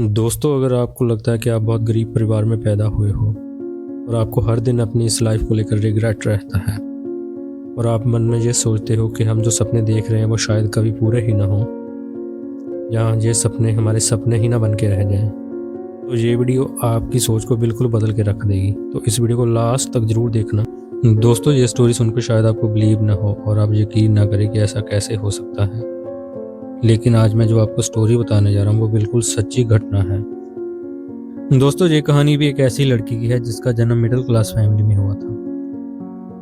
दोस्तों, अगर आपको लगता है कि आप बहुत गरीब परिवार में पैदा हुए हो और आपको हर दिन अपनी इस लाइफ को लेकर रिग्रेट रहता है और आप मन में ये सोचते हो कि हम जो सपने देख रहे हैं वो शायद कभी पूरे ही ना हो या ये सपने हमारे सपने ही ना बन के रह जाएं, तो ये वीडियो आपकी सोच को बिल्कुल बदल के रख देगी। तो इस वीडियो को लास्ट तक ज़रूर देखना। दोस्तों, ये स्टोरी सुनकर शायद आपको बिलीव ना हो और आप यकीन ना करें कि ऐसा कैसे हो सकता है, लेकिन आज मैं जो आपको स्टोरी बताने जा रहा हूँ वो बिल्कुल सच्ची घटना है। दोस्तों, ये कहानी भी एक ऐसी लड़की की है जिसका जन्म मिडिल क्लास फैमिली में हुआ था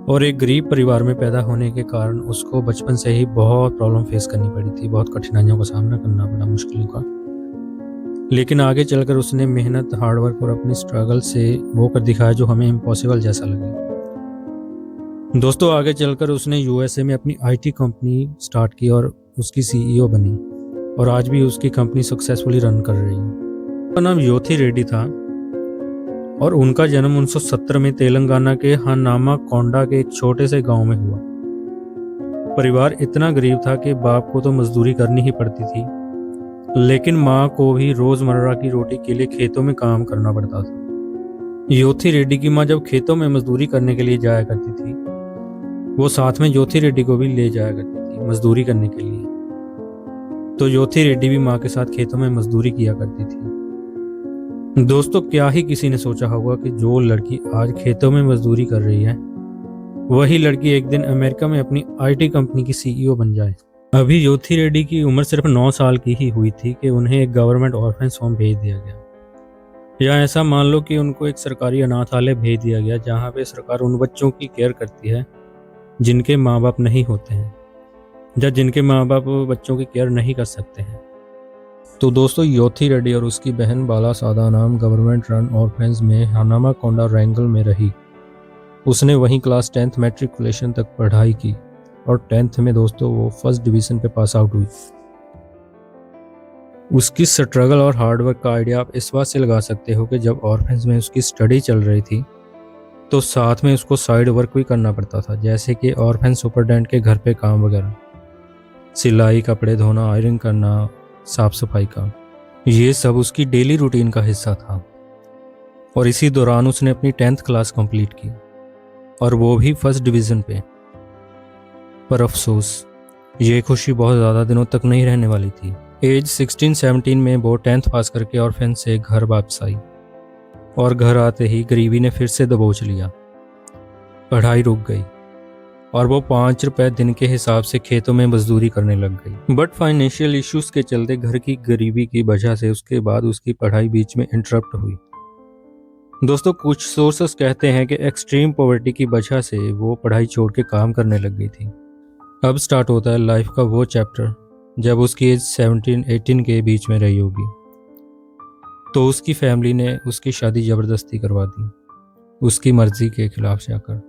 और एक गरीब परिवार में पैदा होने के कारण उसको बचपन से ही बहुत प्रॉब्लम फेस करनी पड़ी थी, बहुत कठिनाइयों का सामना करना पड़ा, मुश्किलों का। लेकिन आगे चलकर उसने मेहनत, हार्डवर्क और अपनी स्ट्रगल से वो कर दिखाया जो हमें इम्पॉसिबल जैसा लगे। दोस्तों, आगे चलकर उसने यूएसए में अपनी आईटी कंपनी स्टार्ट की और उसकी सीईओ बनी और आज भी उसकी कंपनी सक्सेसफुली रन कर रही है। उसका नाम योथी रेड्डी था और उनका जन्म 1970 में तेलंगाना के हनामा कोंडा के एक छोटे से गांव में हुआ। परिवार इतना गरीब था कि बाप को तो मजदूरी करनी ही पड़ती थी, लेकिन माँ को भी रोजमर्रा की रोटी के लिए खेतों में काम करना पड़ता था। योथी रेड्डी की माँ जब खेतों में मजदूरी करने के लिए जाया करती थी, वो साथ में योथी रेड्डी को भी ले जाया करती थी मजदूरी करने के लिए। तो योथी रेड्डी भी माँ के साथ खेतों में मजदूरी किया करती थी। दोस्तों, क्या ही किसी ने सोचा होगा कि जो लड़की आज खेतों में मजदूरी कर रही है वही लड़की एक दिन अमेरिका में अपनी आईटी कंपनी की सीईओ बन जाए। अभी योथी रेड्डी की उम्र सिर्फ 9 साल की ही हुई थी कि उन्हें एक गवर्नमेंट ऑर्फेंस होम भेज दिया गया, या ऐसा मान लो कि उनको एक सरकारी अनाथालय भेज दिया गया जहाँ पे सरकार उन बच्चों की केयर करती है जिनके माँ बाप नहीं होते हैं या जिनके माँ बाप बच्चों की केयर नहीं कर सकते हैं। तो दोस्तों, योथी रेड्डी और उसकी बहन बाला सादा नाम गवर्नमेंट रन ऑर्फेंस में हनामा कोंडा रैंगल में रही। उसने वहीं क्लास 10th मैट्रिकुलेशन तक पढ़ाई की और 10th में दोस्तों वो फर्स्ट डिवीजन पे पास आउट हुई। उसकी स्ट्रगल और हार्डवर्क का आइडिया आप इस बात से लगा सकते हो कि जब ऑर्फेंस में उसकी स्टडी चल रही थी तो साथ में उसको साइड वर्क भी करना पड़ता था, जैसे कि ऑर्फेन सुपरडेंट के घर पे काम वगैरह, सिलाई, कपड़े धोना, आयरन करना, साफ सफाई का। ये सब उसकी डेली रूटीन का हिस्सा था और इसी दौरान उसने अपनी 10th क्लास कंप्लीट की और वो भी फर्स्ट डिवीज़न पे। पर अफसोस, ये खुशी बहुत ज़्यादा दिनों तक नहीं रहने वाली थी। एज 16-17 में वो 10th पास करके ऑर्फेन से घर वापस आई और घर आते ही गरीबी ने फिर से दबोच लिया। पढ़ाई रुक गई और वो 5 रुपए दिन के हिसाब से खेतों में मजदूरी करने लग गई। बट फाइनेंशियल इश्यूज के चलते घर की गरीबी की वजह से उसके बाद उसकी पढ़ाई बीच में इंटरप्ट हुई। दोस्तों, कुछ सोर्सेस कहते हैं कि एक्सट्रीम पॉवर्टी की वजह से वो पढ़ाई छोड़ के काम करने लग गई थी। अब स्टार्ट होता है लाइफ का वो चैप्टर जब उसकी एज 17-18 के बीच में रही होगी। तो उसकी फैमिली ने उसकी शादी ज़बरदस्ती करवा दी, उसकी मर्जी के खिलाफ जाकर।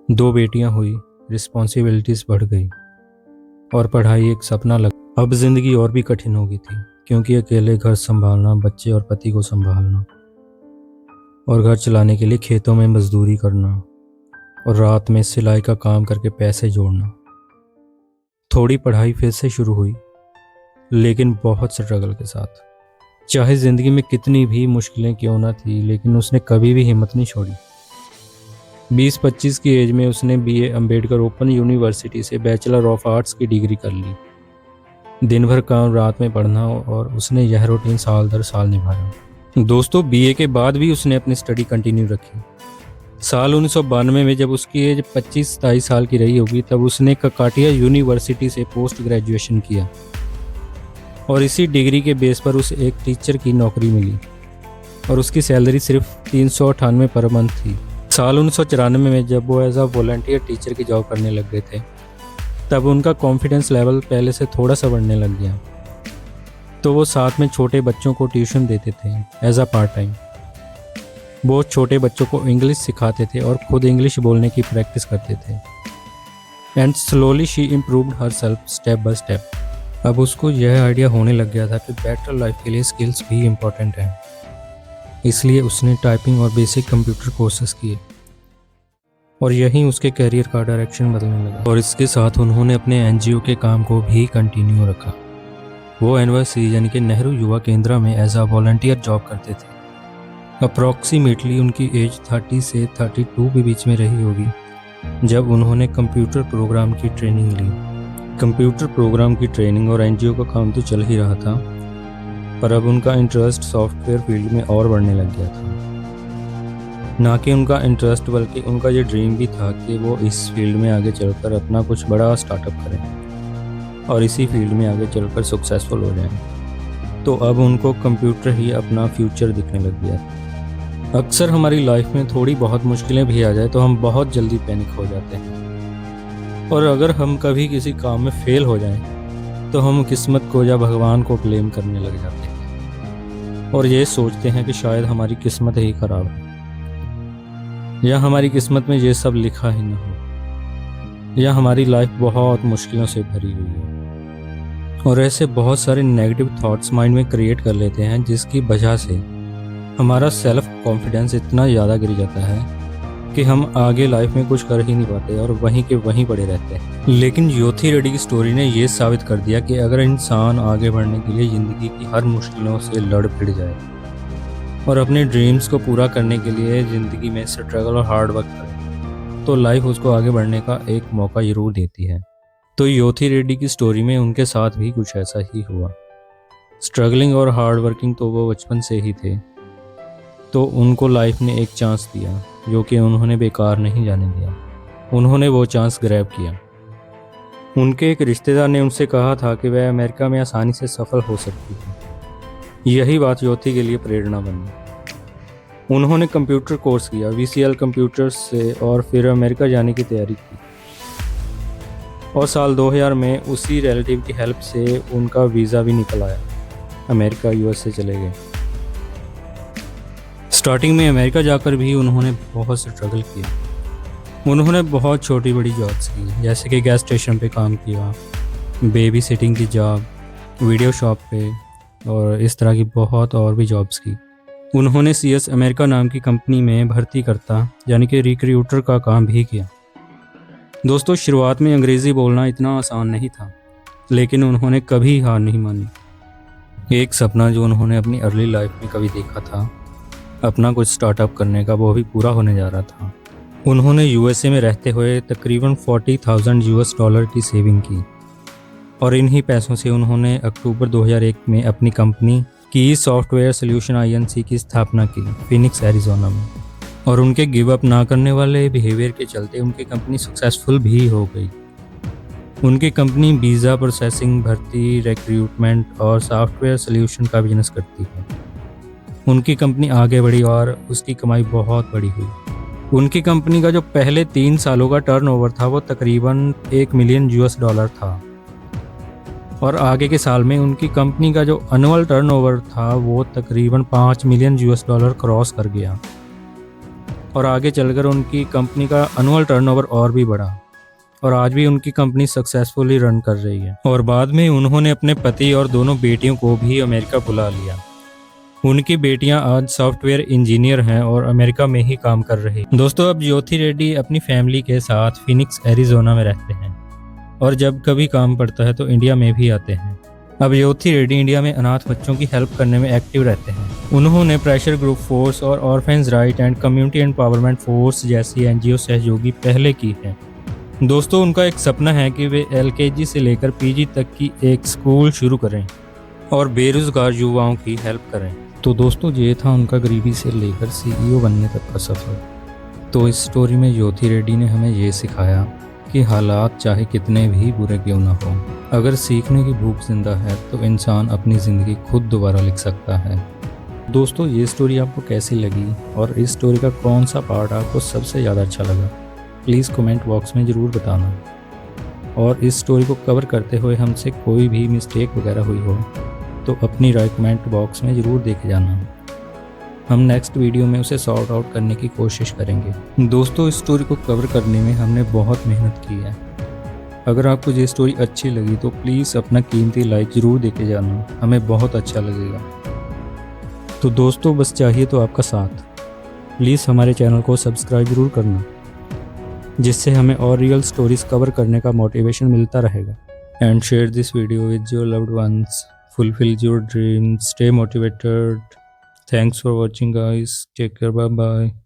2 बेटियां हुई, रिस्पॉन्सिबिलिटीज बढ़ गई और पढ़ाई एक सपना लग। अब जिंदगी और भी कठिन हो गई थी क्योंकि अकेले घर संभालना, बच्चे और पति को संभालना और घर चलाने के लिए खेतों में मजदूरी करना और रात में सिलाई का काम करके पैसे जोड़ना। थोड़ी पढ़ाई फिर से शुरू हुई, लेकिन बहुत स्ट्रगल के साथ। चाहे जिंदगी में कितनी भी मुश्किलें क्यों ना थी, लेकिन उसने कभी भी हिम्मत नहीं छोड़ी। 20-25 की एज में उसने बीए अंबेडकर ओपन यूनिवर्सिटी से बैचलर ऑफ आर्ट्स की डिग्री कर ली। दिन भर काम, रात में पढ़ना, और उसने यह रूटीन साल दर साल निभाया। दोस्तों, बीए के बाद भी उसने अपनी स्टडी कंटिन्यू रखी। साल 1992 में जब उसकी एज 25-27 साल की रही होगी तब उसने ककाटिया यूनिवर्सिटी से पोस्ट ग्रेजुएशन किया और इसी डिग्री के बेस पर उसे एक टीचर की नौकरी मिली और उसकी सैलरी सिर्फ 398 पर मंथ थी। साल 1994 में जब वो एज अ वॉलंटियर टीचर की जॉब करने लग गए थे तब उनका कॉन्फिडेंस लेवल पहले से थोड़ा सा बढ़ने लग गया। तो वो साथ में छोटे बच्चों को ट्यूशन देते थे एज अ पार्ट टाइम। वो छोटे बच्चों को इंग्लिश सिखाते थे और खुद इंग्लिश बोलने की प्रैक्टिस करते थे। And slowly she improved her self step by step. अब उसको यह आइडिया होने लग गया था कि बेटर लाइफ के लिए स्किल्स भी इम्पोर्टेंट हैं, इसलिए उसने टाइपिंग और बेसिक कंप्यूटर कोर्सेज किए और यहीं उसके करियर का डायरेक्शन बदलने लगा। और इसके साथ उन्होंने अपने एनजीओ के काम को भी कंटिन्यू रखा। वो एनवाईसी यानी कि नेहरू युवा केंद्र में एज अ वॉलंटियर जॉब करते थे। अप्रॉक्सीमेटली उनकी एज 30 से 32 के बीच में रही होगी जब उन्होंने कंप्यूटर प्रोग्राम की ट्रेनिंग ली। कंप्यूटर प्रोग्राम की ट्रेनिंग और एनजीओ का काम तो चल ही रहा था, पर अब उनका इंटरेस्ट सॉफ्टवेयर फील्ड में और बढ़ने लग गया था। ना कि उनका इंटरेस्ट बल्कि उनका ये ड्रीम भी था कि वो इस फील्ड में आगे चलकर अपना कुछ बड़ा स्टार्टअप करें और इसी फील्ड में आगे चलकर सक्सेसफुल हो जाएं। तो अब उनको कंप्यूटर ही अपना फ्यूचर दिखने लग गया था। अक्सर हमारी लाइफ में थोड़ी बहुत मुश्किलें भी आ जाए तो हम बहुत जल्दी पैनिक हो जाते हैं, और अगर हम कभी किसी काम में फेल हो जाएं तो हम किस्मत को या भगवान को ब्लेम करने लग जाते हैं और ये सोचते हैं कि शायद हमारी किस्मत ही खराब है, या हमारी किस्मत में ये सब लिखा ही ना हो, या हमारी लाइफ बहुत मुश्किलों से भरी हुई है। और ऐसे बहुत सारे नेगेटिव थॉट्स माइंड में क्रिएट कर लेते हैं जिसकी वजह से हमारा सेल्फ कॉन्फिडेंस इतना ज़्यादा गिर जाता है कि हम आगे लाइफ में कुछ कर ही नहीं पाते और वहीं के वहीं पड़े रहते हैं। लेकिन योथी रेड्डी की स्टोरी ने ये साबित कर दिया कि अगर इंसान आगे बढ़ने के लिए ज़िंदगी की हर मुश्किलों से लड़ भिड़ जाए और अपने ड्रीम्स को पूरा करने के लिए ज़िंदगी में स्ट्रगल और हार्ड वर्क करे तो लाइफ उसको आगे बढ़ने का एक मौका ज़रूर देती है। तो योथी रेड्डी की स्टोरी में उनके साथ भी कुछ ऐसा ही हुआ। स्ट्रगलिंग और हार्ड वर्किंग तो वो बचपन से ही थे, तो उनको लाइफ ने एक चांस दिया जो कि उन्होंने बेकार नहीं जाने दिया। उन्होंने वो चांस ग्रैब किया। उनके एक रिश्तेदार ने उनसे कहा था कि वह अमेरिका में आसानी से सफल हो सकती है। यही बात योथी के लिए प्रेरणा बनी। उन्होंने कंप्यूटर कोर्स किया VCL कंप्यूटर्स से और फिर अमेरिका जाने की तैयारी की, और साल 2000 में उसी रिलेटिव की हेल्प से उनका वीज़ा भी निकल आया। अमेरिका USA चले गए। स्टार्टिंग में अमेरिका जाकर भी उन्होंने बहुत स्ट्रगल किया। उन्होंने बहुत छोटी बड़ी जॉब्स की, जैसे कि गैस स्टेशन पे काम किया, बेबी सिटिंग की जॉब, वीडियो शॉप पे, और इस तरह की बहुत और भी जॉब्स की। उन्होंने CS अमेरिका नाम की कंपनी में भर्ती करता यानी कि रिक्रूटर का काम भी किया। दोस्तों, शुरुआत में अंग्रेज़ी बोलना इतना आसान नहीं था, लेकिन उन्होंने कभी हार नहीं मानी। एक सपना जो उन्होंने अपनी अर्ली लाइफ में कभी देखा था, अपना कुछ स्टार्टअप करने का, वो भी पूरा होने जा रहा था। उन्होंने USA में रहते हुए तकरीबन $40,000 की सेविंग की, और इन्हीं पैसों से उन्होंने अक्टूबर 2001 में अपनी कंपनी की सॉफ्टवेयर सोल्यूशन INC की स्थापना की फिनिक्स एरिजोना में। और उनके गिव अप ना करने वाले बिहेवियर के चलते उनकी कंपनी सक्सेसफुल भी हो गई। उनकी कंपनी वीज़ा प्रोसेसिंग, भर्ती, रिक्रूटमेंट और सॉफ्टवेयर सोल्यूशन का बिजनेस करती है। उनकी कंपनी आगे बढ़ी और उसकी कमाई बहुत बड़ी हुई। उनकी कंपनी का जो पहले 3 सालों का टर्नओवर था वो तकरीबन $1 मिलियन था, और आगे के साल में उनकी कंपनी का जो एनुअल टर्नओवर था वो तकरीबन $5 मिलियन क्रॉस कर गया, और आगे चलकर उनकी कंपनी का एनुअल टर्नओवर और भी बढ़ा, और आज भी उनकी कंपनी सक्सेसफुली रन कर रही है। और बाद में उन्होंने अपने पति और दोनों बेटियों को भी अमेरिका बुला लिया। उनकी बेटियां आज सॉफ्टवेयर इंजीनियर हैं और अमेरिका में ही काम कर रही। दोस्तों, अब योथी रेड्डी अपनी फैमिली के साथ फिनिक्स एरिजोना में रहते हैं, और जब कभी काम पड़ता है तो इंडिया में भी आते हैं। अब योथी रेड्डी इंडिया में अनाथ बच्चों की हेल्प करने में एक्टिव रहते हैं। उन्होंने प्रेशर ग्रुप फोर्स और orphans right and community empowerment force जैसी NGO सहयोगी पहले की है। दोस्तों, उनका एक सपना है कि वे LKG से लेकर PG तक की एक स्कूल शुरू करें और बेरोजगार युवाओं की हेल्प करें। तो दोस्तों, ये था उनका गरीबी से लेकर CEO बनने तक का सफ़र। तो इस स्टोरी में योथी रेड्डी ने हमें ये सिखाया कि हालात चाहे कितने भी बुरे क्यों ना हो, अगर सीखने की भूख जिंदा है तो इंसान अपनी ज़िंदगी खुद दोबारा लिख सकता है। दोस्तों, ये स्टोरी आपको कैसी लगी और इस स्टोरी का कौन सा पार्ट आपको सबसे ज़्यादा अच्छा लगा, प्लीज़ कमेंट बॉक्स में ज़रूर बताना। और इस स्टोरी को कवर करते हुए हमसे कोई भी मिस्टेक वगैरह हुई हो तो अपनी राय कमेंट बॉक्स में ज़रूर दे के जाना। हम नेक्स्ट वीडियो में उसे सॉर्ट आउट करने की कोशिश करेंगे। दोस्तों, इस स्टोरी को कवर करने में हमने बहुत मेहनत की है। अगर आपको ये स्टोरी अच्छी लगी तो प्लीज़ अपना कीमती लाइक ज़रूर दे के जाना, हमें बहुत अच्छा लगेगा। तो दोस्तों, बस चाहिए तो आपका साथ। प्लीज़ हमारे चैनल को सब्सक्राइब ज़रूर करना, जिससे हमें और रियल स्टोरीज कवर करने का मोटिवेशन मिलता रहेगा। And share this video with your loved ones fulfills your dreams. Stay motivated. Thanks for watching, guys. Take care. Bye bye.